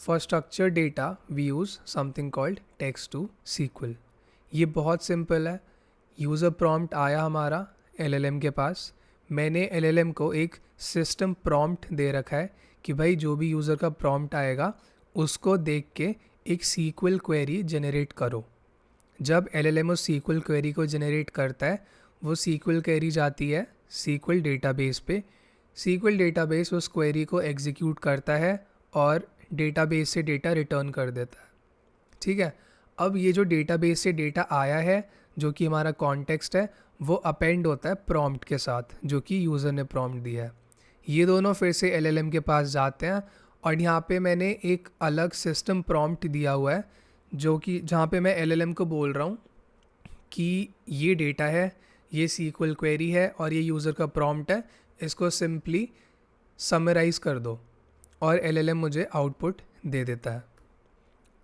For structured data, we use something called text to SQL. ये बहुत simple है. User prompt आया हमारा LLM के पास. मैंने LLM को एक सिस्टम प्रॉम्प्ट दे रखा है कि भाई जो भी यूज़र का प्रॉम्प्ट आएगा उसको देख के एक SQL क्वेरी जनरेट करो. जब LLM उस SQL क्वेरी को जनरेट करता है, वो SQL क्वेरी जाती है SQL डेटाबेस पे. SQL डेटाबेस उस क्वेरी को एग्जीक्यूट करता है और डेटाबेस से डेटा रिटर्न कर देता है. ठीक है. अब ये जो डेटाबेस से डेटा आया है जो कि हमारा कॉन्टेक्स्ट है, वो अपेंड होता है प्रॉम्प्ट के साथ जो कि यूज़र ने प्रॉम्प्ट दिया है. ये दोनों फिर से LLM के पास जाते हैं और यहाँ पे मैंने एक अलग सिस्टम प्रॉम्प्ट दिया हुआ है जो कि जहाँ पे मैं LLM को बोल रहा हूँ कि ये डेटा है, ये SQL क्वेरी है और ये यूज़र का प्रॉम्प्ट है, इसको सिंपली समराइज़ कर दो और LLM मुझे आउटपुट दे देता है.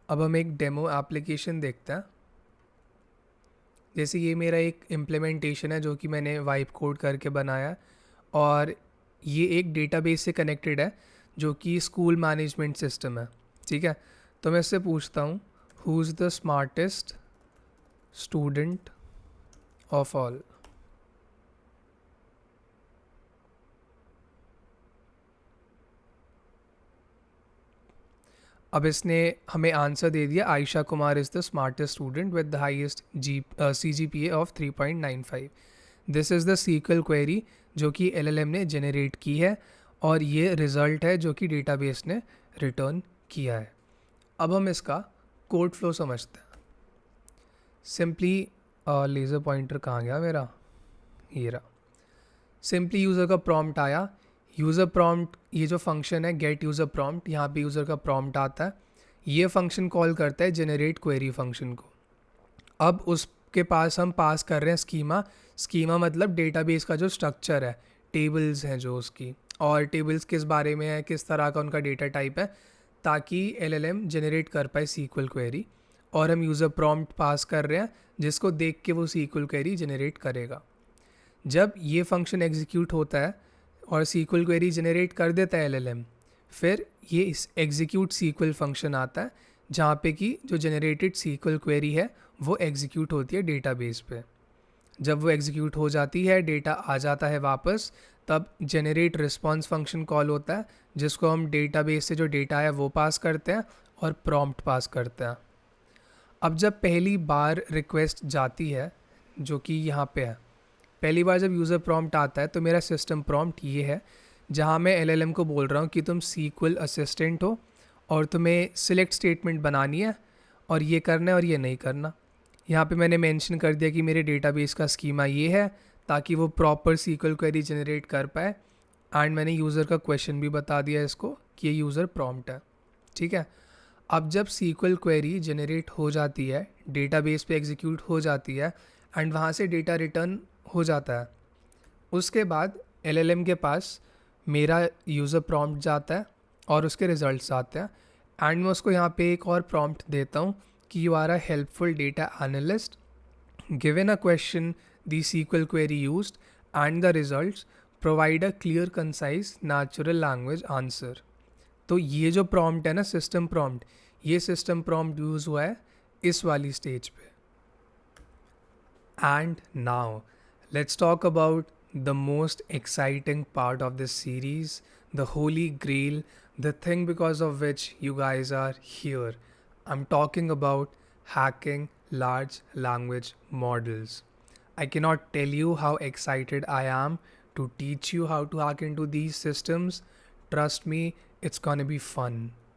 अब हम एक डेमो एप्लीकेशन देखते हैं. जैसे ये मेरा एक इम्प्लीमेंटेशन है जो कि मैंने वाइप कोड करके बनाया है और ये एक डेटाबेस से कनेक्टेड है जो कि स्कूल मैनेजमेंट सिस्टम है. ठीक है. तो मैं इससे पूछता हूँ who is the smartest student of all. अब इसने हमें आंसर दे दिया Ayesha Kumar is the smartest student with the highest CGPA of 3.95. This is the SQL query जो कि LLM ने जनरेट की है और ये रिज़ल्ट है जो कि डेटाबेस ने रिटर्न किया है. अब हम इसका कोड फ्लो समझते हैं. सिंपली लेज़र पॉइंटर कहाँ गया मेरा, ये रहा. सिंपली यूज़र का प्रॉम्प्ट आया. यूज़र प्रॉम्प्ट, ये जो फंक्शन है गेट यूज़र प्रॉम्प्ट, यहाँ पे यूज़र का प्रॉम्प्ट आता है. ये फंक्शन कॉल करता है जनरेट क्वेरी फंक्शन को. अब उसके पास हम पास कर रहे हैं स्कीमा. स्कीमा मतलब डेटाबेस का जो स्ट्रक्चर है, टेबल्स हैं जो उसकी, और टेबल्स किस बारे में है, किस तरह का उनका डेटा टाइप है, ताकि LLM जनरेट कर पाए SQL क्वेरी. और हम यूज़र प्रॉम्प्ट पास कर रहे हैं जिसको देख के वो SQL क्वेरी जनरेट करेगा. जब ये फंक्शन एग्जीक्यूट होता है और SQL क्वेरी जनरेट कर देता है LLM, फिर ये इस एग्जीक्यूट SQL फंक्शन आता है जहाँ पे कि जो जनरेटेड SQL क्वेरी है वो एग्जीक्यूट होती है डेटाबेस पे. जब वो एग्जीक्यूट हो जाती है, डेटा आ जाता है वापस, तब जनरेट रिस्पॉन्स फंक्शन कॉल होता है जिसको हम डेटाबेस से जो डेटा है वो पास करते हैं और प्रॉम्प्ट पास करते हैं. अब जब पहली बार रिक्वेस्ट जाती है जो कि यहाँ पे है, पहली बार जब यूज़र प्रॉम्प्ट आता है तो मेरा सिस्टम प्रॉम्प्ट ये है जहाँ मैं LLM को बोल रहा हूँ कि तुम SQL असिस्टेंट हो और तुम्हें सिलेक्ट स्टेटमेंट बनानी है और ये करना है और ये नहीं करना. यहाँ पे मैंने मेंशन कर दिया कि मेरे डेटाबेस का स्कीमा ये है ताकि वो प्रॉपर SQL क्वेरी जनरेट कर पाए. एंड मैंने यूज़र का क्वेश्चन भी बता दिया इसको कि ये यूज़र प्रॉम्प्ट है. ठीक है. अब जब SQL क्वेरी जनरेट हो जाती है, डेटाबेस पे एग्जीक्यूट हो जाती है एंड वहाँ से डेटा रिटर्न हो जाता है, उसके बाद LLM के पास मेरा यूज़र प्रॉम्प्ट जाता है और उसके रिजल्ट्स आते हैं. एंड मैं उसको यहाँ पे एक और प्रॉम्प्ट देता हूँ कि you are a helpful data analyst, given a question the SQL query used and the results, provide a clear concise natural language answer. तो ये जो प्रॉम्प्ट है ना, सिस्टम प्रॉम्प्ट, ये सिस्टम प्रॉम्प्ट यूज़ हुआ है इस वाली स्टेज पे. And now let's talk about the most exciting part of this series, the holy grail, the thing because of which you guys are here. I'm talking about hacking large language models. I cannot tell you how excited I am to teach you how to hack into these systems. Trust me, it's gonna be fun.